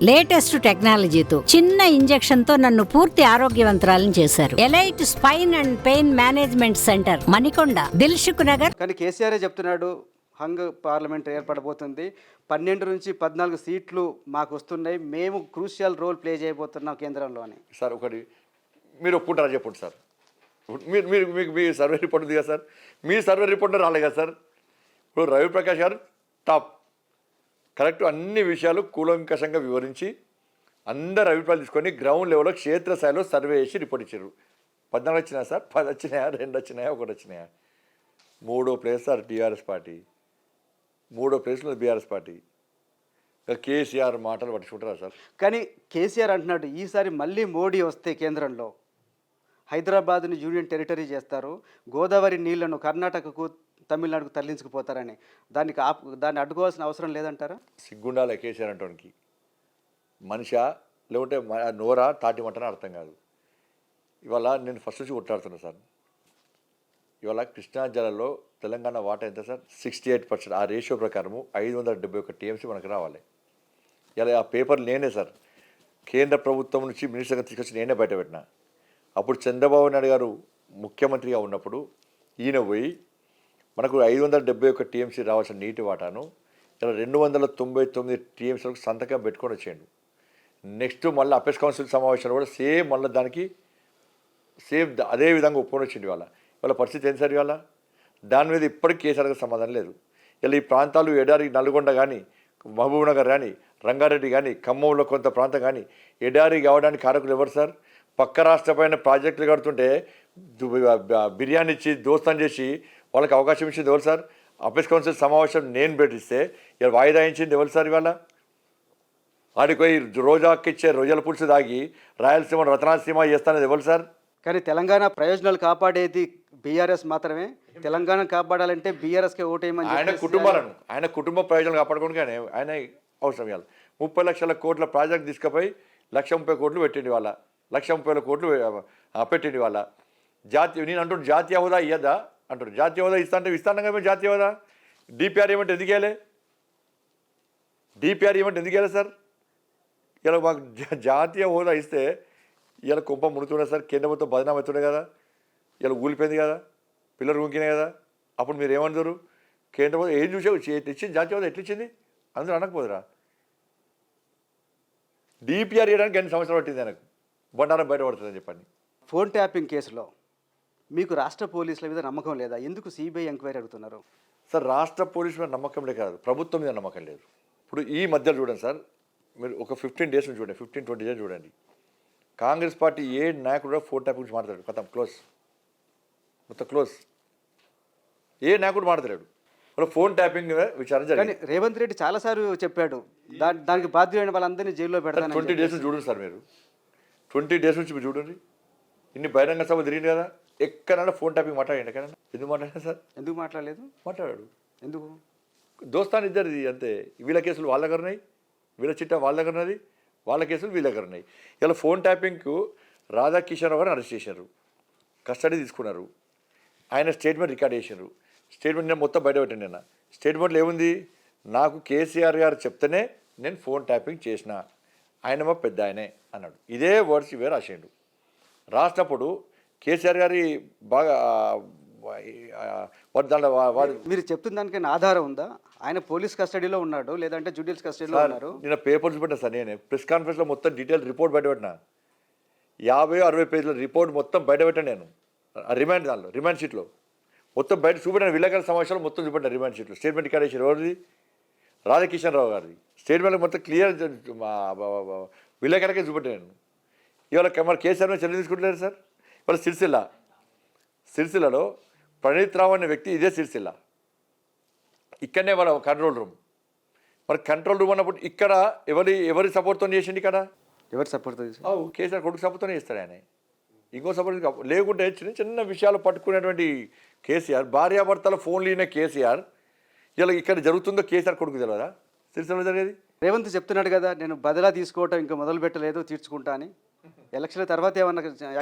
Latest టెక్నాలజీతో చిన్న injection తో నన్ను పూర్తి ఆరోగ్యవంతురాలను చేశారు. Elite spine and pain management centre, Manikonda, Dilsukh Nagar. కానీ కేసీఆర్ చెప్తున్నాడు హంగ్ పార్లమెంట్ ఏర్పడబోతుంది, 12 నుంచి 14 సీట్లు మాకు వస్తున్నాయి, మేము క్రూషియల్ రోల్ ప్లే చేయబోతున్నాం కేంద్రంలో అని. సార్ ఒకటి మీరు ఒప్పుకుంటారా చెప్పండి సార్. మీరు మీరు మీకు మీ సర్వే రిపోర్ట్ ఉంది కదా సార్, మీ సర్వే రిపోర్ట్ రాలే కదా సార్. ఇప్పుడు రవిప్రకాష్ గారు టాప్ కరెక్ట్ అన్ని విషయాలు కూలంకషంగా వివరించి అందరు అభిప్రాయాలు తీసుకొని గ్రౌండ్ లెవెల్లో క్షేత్రస్థాయిలో సర్వే చేసి రిపోర్ట్ ఇచ్చారు. 14 వచ్చినాయా సార్, 10 వచ్చినాయా, 2 వచ్చినాయా, 1 వచ్చినాయా? 3వ ప్లేస్ సార్ టీఆర్ఎస్ పార్టీ, 3వ ప్లేస్లో బీఆర్ఎస్ పార్టీ. కేసీఆర్ మాటలు పట్టించుకుంటారా సార్? కానీ కేసీఆర్ అంటున్నాడు ఈసారి మళ్ళీ మోడీ వస్తే కేంద్రంలో హైదరాబాద్ని యూనియన్ టెరిటరీ చేస్తారు, గోదావరి నీళ్లను కర్ణాటకకు తమిళనాడుకు తరలించుకుపోతారని. దాన్ని అడ్డుకోవాల్సిన అవసరం లేదంటారా? సిగ్గుండాలి కేసీఆర్ అంటానికి. మనిషా లేకుంటే నోరా తాటి మంటనే అర్థం కాదు. ఇవాళ నేను ఫస్ట్ నుంచి కొట్లాడుతున్నా సార్. ఇవాళ కృష్ణా జిల్లాలో తెలంగాణ వాటా ఎంత సార్? 68%. ఆ రేషియో ప్రకారము 571 టీఎంసీ మనకు రావాలి. ఇలా ఆ పేపర్లు నేనే సార్ కేంద్ర ప్రభుత్వం నుంచి మినిస్టర్గా తీసుకొచ్చి నేనే బయటపెట్టిన. అప్పుడు చంద్రబాబు నాయుడు గారు ముఖ్యమంత్రిగా ఉన్నప్పుడు ఈయన పోయి మనకు 571 టీఎంసీ రావాల్సిన నీటి వాటాను ఇలా 299 టీఎంసీలకు సంతకం పెట్టుకొని వచ్చేయండు. నెక్స్ట్ మళ్ళీ అపెక్స్ కౌన్సిల్ సమావేశాలు కూడా సేమ్ మళ్ళీ దానికి సేమ్ అదే విధంగా ఒప్పుకొని వచ్చింది. వాళ్ళ పరిస్థితి ఏంటి సార్? ఇవాళ దాని మీద ఇప్పటికీ కేసీఆర్కి సమాధానం లేదు. ఇలా ఈ ప్రాంతాలు ఎడారి నల్గొండ కానీ, మహబూబ్నగర్ కానీ, రంగారెడ్డి కానీ, ఖమ్మంలో కొంత ప్రాంతం కానీ ఎడారి కావడానికి కారకులు ఎవరు సార్? పక్క రాష్ట్రపైన ప్రాజెక్టులు కడుతుంటే బిర్యానీ ఇచ్చి దోస్తాన్ చేసి వాళ్ళకి అవకాశం ఇచ్చింది ఎవరు సార్? అపెక్స్ కౌన్సిల్ సమావేశం నేను పెట్టిస్తే ఇలా వాయిదా ఇచ్చింది ఎవరు సార్? ఇవాళ ఆడికి పోయి రోజాకి ఇచ్చే రొయ్యల పులుసు దాగి రాయలసీమ రతనాసీమ చేస్తానది ఎవరు సార్? కానీ తెలంగాణ ప్రయోజనాలు కాపాడేది బీఆర్ఎస్ మాత్రమే. తెలంగాణ కాపాడాలంటే బీఆర్ఎస్కే ఓటేయమని ఆయన కుటుంబ ప్రయోజనాలు కాపాడుకోవడానికి ఆయన అవసరం. ఇవాళ 30 లక్షల కోట్ల ప్రాజెక్ట్ తీసుకుపోయి 130 కోట్లు పెట్టింది. వాళ్ళ 130 కోట్లు పెట్టింది. వాళ్ళ జాతీయ నేను అంటుంటే జాతీయ హోదా ఇయ్యదా అంటారు. జాతీయ హోదా ఇస్తాను కదా జాతీయ హోదా. డిపిఆర్ ఏమంటే ఎందుకు వేయాలి? డిపిఆర్ ఏమంటే ఎందుకు వేయాలి సార్? ఇలా మాకు జాతీయ హోదా ఇస్తే ఇలా కుంప ముడుతుండే సార్, కేంద్ర ప్రభుత్వం బదనాం అవుతుండే కదా, ఇలా ఊలిపోయింది కదా, పిల్లలు ఊంకినాయి కదా. అప్పుడు మీరు ఏమంటారు? కేంద్ర ప్రభుత్వం ఏం చూసావు ఇచ్చింది జాతీయ హోదా ఎట్లా ఇచ్చింది? అందరూ అనకపోదురా. డిపిఆర్ చేయడానికి 2 సంవత్సరాలు పట్టింది ఆయనకు, బండారం బయటపడుతుందని చెప్పండి. ఫోన్ ట్యాపింగ్ కేసులో మీకు రాష్ట్ర పోలీసుల మీద నమ్మకం లేదా? ఎందుకు సిబిఐ ఎంక్వైరీ అడుగుతున్నారు? సార్ రాష్ట్ర పోలీసు మీద నమ్మకం కాదు, ప్రభుత్వం మీద నమ్మకం లేదు. ఇప్పుడు ఈ మధ్యలో చూడండి సార్, మీరు ఒక 15 డేస్ నుంచి చూడండి, 15-20 డేస్ చూడండి, కాంగ్రెస్ పార్టీ ఏ నాయకుడు కూడా ఫోన్ ట్యాపింగ్ గురించి మాట్లాడాడు. కథం క్లోజ్, మొత్తం క్లోజ్. ఏ నాయకుడు మాట్లాడాడు వాళ్ళు ఫోన్ ట్యాపింగ్ విచారణ జరిగింది. రేవంత్ రెడ్డి చాలాసార్లు చెప్పాడు దానికి బాధ్యులైన వాళ్ళందరినీ జైల్లో పెడతాను. 20 డేస్ నుంచి చూడండి సార్, మీరు 20 డేస్ నుంచి మీరు చూడండి, ఇన్ని బహిరంగ సభ తిరిగింది కదా, ఎక్కడైనా ఫోన్ ట్యాపింగ్ మాట్లాడండి. ఎక్కడైనా ఎందుకు మాట్లాడారు సార్? ఎందుకు మాట్లాడలేదు? మాట్లాడాడు. ఎందుకు? దోస్తాను ఇద్దరిది అంతే. వీళ్ళ కేసులు వాళ్ళ దగ్గర ఉన్నాయి, వీళ్ళ చిట్టా వాళ్ళ దగ్గర ఉన్నది, వాళ్ళ కేసులు వీళ్ళ దగ్గర ఉన్నాయి. ఇలా ఫోన్ ట్యాపింగ్కు రాధాకిషన్ రావు గారిని అరెస్ట్ చేశారు, కస్టడీ తీసుకున్నారు, ఆయన స్టేట్మెంట్ రికార్డ్ చేశారు. స్టేట్మెంట్ నేను మొత్తం బయట పెట్టండి. నిన్న స్టేట్మెంట్లో ఏముంది? నాకు కేసీఆర్ గారు చెప్తేనే నేను ఫోన్ ట్యాపింగ్ చేసిన, ఆయన మా పెద్ద ఆయనే అన్నాడు. ఇదే వర్డ్స్ ఇవే రాసేయండు. రాసినప్పుడు కేసీఆర్ గారి బాగా దాంట్లో మీరు చెప్తున్న దానికైనా ఆధారం ఉందా? ఆయన పోలీస్ కస్టడీలో ఉన్నాడు, లేదంటే జ్యుడిషియల్ కస్టడీలో ఉన్నారు? నేను పేపర్స్ పెట్టినా సార్, నేనే ప్రెస్ కాన్ఫరెన్స్లో మొత్తం డీటెయిల్ రిపోర్ట్ బయటపెట్టినా. 50-60 పేజీల రిపోర్ట్ మొత్తం బయటపెట్టాను నేను. రిమాండ్ దానిలో రిమాండ్ షీట్లో మొత్తం బయట చూపెట్టాను. విలేకరుల సమావేశాలు మొత్తం చూపెట్టాను రిమాండ్ షీట్లో. స్టేట్మెంట్ రికార్డ్ చేశారు ఎవరిది? రాధాకిషన్ రావు గారిది. స్టేట్మెంట్ మొత్తం క్లియర్ విలేకరులకే చూపెట్టాను. ఇవాళ మరి కేసీఆర్ మీద చర్య తీసుకుంటలేరు సార్. ఇవాళ సిరిసిల్లలో ప్రణీత్ రావు అనే వ్యక్తి, ఇదే సిరిసిల్ల, ఇక్కడనే వాళ్ళ కంట్రోల్ రూమ్. మరి కంట్రోల్ రూమ్ అన్నప్పుడు ఇక్కడ ఎవరి సపోర్ట్తో చేసిండి? ఇక్కడ ఎవరు సపోర్ట్? కేసీఆర్ కొడుకు సపోర్ట్తోనే చేస్తాడు ఆయన, ఇంకో సపోర్ట్ లేకుంటే చిన్న చిన్న విషయాలు పట్టుకునేటువంటి కేసీఆర్, భార్యాభర్తల ఫోన్లు అయిన కేసీఆర్, ఇలా ఇక్కడ జరుగుతుందో కేసీఆర్ కొడుకు తెలియదా సిరిసిల్ల జరిగేది? రేవంత్ చెప్తున్నాడు కదా, నేను బదిలా తీసుకోవటం ఇంకా మొదలు పెట్టలేదు, తీర్చుకుంటా అని. ఎలక్షన్ల తర్వాత ఏమన్నా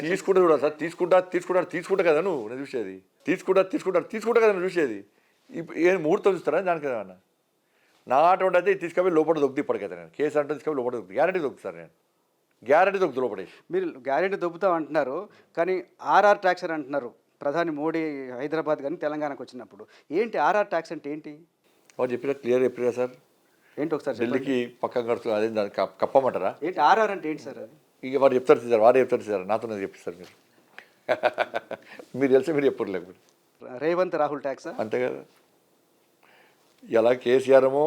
తీసుకుంటా చూడ సార్, తీసుకుంటా కదా నేను చూసేది, తీసుకుంటా కదా నువ్వు చూసేది. ఏం ముహూర్తం చూస్తారా దానికి? ఏమన్నా నా అటువంటి అయితే తీసుకొని లోపల దొక్కుతుంది ఇప్పటికైతే నేను కేసు అంటే తీసుకొని లోపల దొక్కుతుంది గ్యారెంటీ దొక్కుతాను సార్ నేను గ్యారెంటీ దొక్కుతు లోపడేసి మీరు గ్యారెంటీ దొబ్బుతాం అంటున్నారు, కానీ ఆర్ఆర్ ట్యాక్స్ అని అంటున్నారు. ప్రధాని మోడీ హైదరాబాద్ కానీ తెలంగాణకు వచ్చినప్పుడు ఏంటి ఆర్ఆర్ ట్యాక్స్ అంటే ఏంటి? వారు చెప్పిన క్లియర్ చెప్పిరా సార్. ఏంటి ఒకసారి చెప్పండి. ఢిల్లీకి పక్కన కడుతుంది అదే దాన్ని కప్పమంటారా? ఏంటి ఆర్ఆర్ అంటే ఏంటి సార్ అది? ఇక వారు చెప్తారు సార్, వారే చెప్తారు సార్, నాతో చెప్పిస్తారు మీరు. మీరు తెలిసి మీరు ఎప్పుడు లేకపోతే రేవంత్ రాహుల్ ట్యాక్సా? అంతే కదా. ఇలా కేసీఆర్ ఏమో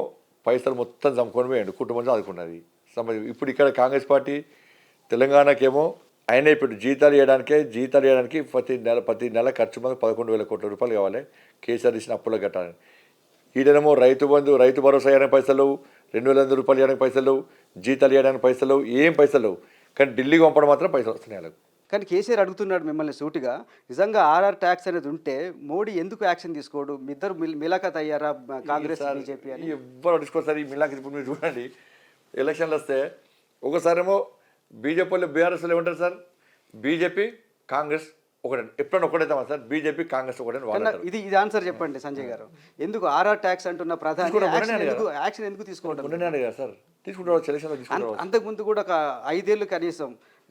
పైసలు మొత్తం చంపుకొని పోయాడు, కుటుంబం ఆదుకున్నది. ఇప్పుడు ఇక్కడ కాంగ్రెస్ పార్టీ తెలంగాణకేమో ఆయన ఇప్పుడు జీతాలు ఇవ్వడానికి ప్రతి నెల ఖర్చు మీద 11,000 కోట్ల రూపాయలు కావాలి కేసీఆర్ ఇచ్చిన అప్పులకు కట్టాలని. ఈడనేమో రైతు భరోసా ఇవ్వడానికి పైసలు, 2,200 రూపాయలు ఇవ్వడానికి పైసలు, జీతాలు ఇవ్వడానికి పైసలు, ఏం పైసలు. కానీ ఢిల్లీకి పంపడం మాత్రం పైసలు వస్తున్నాయి వాళ్ళకు. కానీ కేసీఆర్ అడుగుతున్నాడు మిమ్మల్ని సూటిగా, నిజంగా ఆర్ఆర్ ట్యాక్స్ అనేది ఉంటే మోడీ ఎందుకు యాక్షన్ తీసుకోడు? మీ ఇద్దరు మిలాఖత్ అయ్యారా కాంగ్రెస్ బీజేపీ అని? ఎవ్వరు అడుచుకోసారి ఈ మిలాఖత్. ఇప్పుడు మీరు చూడండి, ఎలక్షన్లు వస్తే ఒకసారేమో బీజేపీ వాళ్ళు బీఆర్ఎస్లో ఏమంటారు సార్, బీజేపీ కాంగ్రెస్ ఒకటే, ఎప్పుడైనా ఒకటేతామా సార్? బీజేపీ కాంగ్రెస్ ఒకటే వాళ్ళు. ఇది ఆన్సర్ చెప్పండి సంజయ్ గారు. ఎందుకు ఆర్ఆర్ ట్యాక్స్ అంటున్న ప్రధాని యాక్షన్ ఎందుకు తీసుకోవడం? కదా సార్, తీసుకుంటారు సెలక్షన్లో తీసుకుంటారు. అంతకుముందు కూడా ఒక 5 ఏళ్ళు కనీసం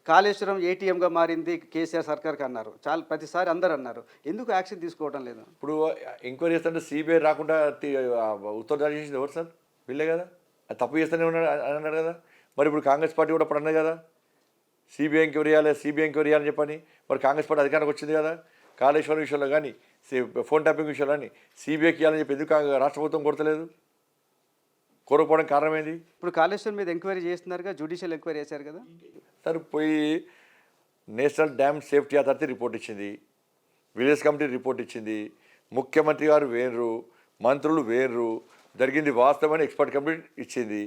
కాళేశ్వరం ఏటీఎంగా మారింది కేసీఆర్ సర్కార్కి అన్నారు, చాలా ప్రతిసారి అందరు అన్నారు. ఎందుకు యాక్షన్ తీసుకోవడం లేదు? ఇప్పుడు ఎంక్వైరీ చేస్తుంటే సిబిఐ రాకుండా ఉత్తర్వులు చేసింది ఎవరు సార్? వీళ్ళే కదా. అది తప్పు చేస్తూనే ఉన్నాడు అన్నాడు కదా. మరి ఇప్పుడు కాంగ్రెస్ పార్టీ కూడా అప్పుడు అన్నది కదా, సిబిఐ ఎంక్వైరీ చేయాలని చెప్పని. మరి కాంగ్రెస్ పార్టీ అధికారానికి వచ్చింది కదా. కాళేశ్వరం విషయంలో కానీ, ఫోన్ ట్యాపింగ్ విషయంలో కానీ సిబిఐకి ఇవ్వాలని చెప్పి ఎందుకు రాష్ట్ర ప్రభుత్వం కొడతలేదు? కోరకపోవడం కారణం ఏంది? ఇప్పుడు కాళేశ్వరం మీద ఎంక్వైరీ చేస్తున్నారుగా, జ్యుడిషియల్ ఎంక్వైరీ చేశారు కదా సార్. పోయి national dam safety authority report ఇచ్చింది, విలేజ్ కమిటీ రిపోర్ట్ ఇచ్చింది, ముఖ్యమంత్రి గారు వేరు, మంత్రులు వేరు, జరిగింది వాస్తవమైన ఎక్స్పర్ట్ కమిటీ ఇచ్చింది.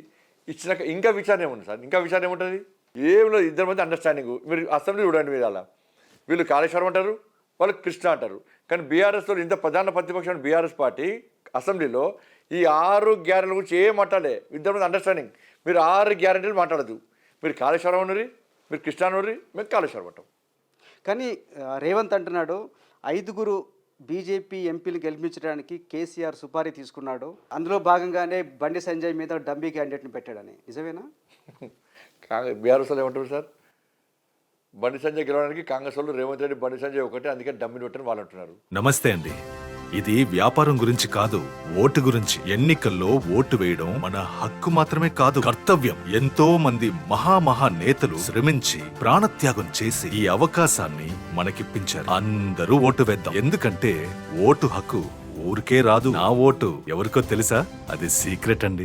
ఇచ్చినాక ఇంకా విచారణ ఏముంది సార్? ఇంకా విచారణ ఏముంటుంది? ఏమిలో ఇద్దరి మధ్య అండర్స్టాండింగ్. మీరు అసెంబ్లీ చూడండి, మీరు అలా వీళ్ళు కాళేశ్వరం అంటారు, వాళ్ళు కృష్ణ అంటారు. కానీ బీఆర్ఎస్లో ఇంత ప్రధాన ప్రతిపక్షమైన బీఆర్ఎస్ పార్టీ అసెంబ్లీలో ఈ 6 గ్యారెంటీల గురించి ఏం మాట్లాడే, ఇద్దరి మధ్య అండర్స్టాండింగ్. మీరు 6 గ్యారెంటీలు మాట్లాడదు. మీరు కాళేశ్వరం ఉన్నరి, మీరు కృష్ణా ఉన్నరి, మేము కాళేశ్వరం అంటాం. కానీ రేవంత్ అంటున్నాడు 5 బీజేపీ ఎంపీలు గెలిపించడానికి కేసీఆర్ సుపారీ తీసుకున్నాడు, అందులో భాగంగానే బండి సంజయ్ మీద డమ్మీ క్యాండిడేట్ని పెట్టాడని. నిజమేనా? బీఆర్ఎస్ వాళ్ళు ఏమంటారు సార్? బండి సంజయ్ గెలవడానికి కాంగ్రెస్ వాళ్ళు రేవంత్ రెడ్డి బండి సంజయ్ ఒకటే, అందుకే డమ్మిని పెట్టని వాళ్ళు అంటున్నారు. నమస్తే అండి. ఇది వ్యాపారం గురించి కాదు, ఓటు గురించి. ఎన్నికల్లో ఓటు వేయడం మన హక్కు మాత్రమే కాదు, కర్తవ్యం. ఎంతో మంది మహా నేతలు శ్రమించి ప్రాణత్యాగం చేసి ఈ అవకాశాన్ని మనకిప్పించారు. అందరూ ఓటు వేద్దాం. ఎందుకంటే ఓటు హక్కు ఊరికే రాదు. నా ఓటు ఎవరికో తెలుసా? అది సీక్రెట్ అండి.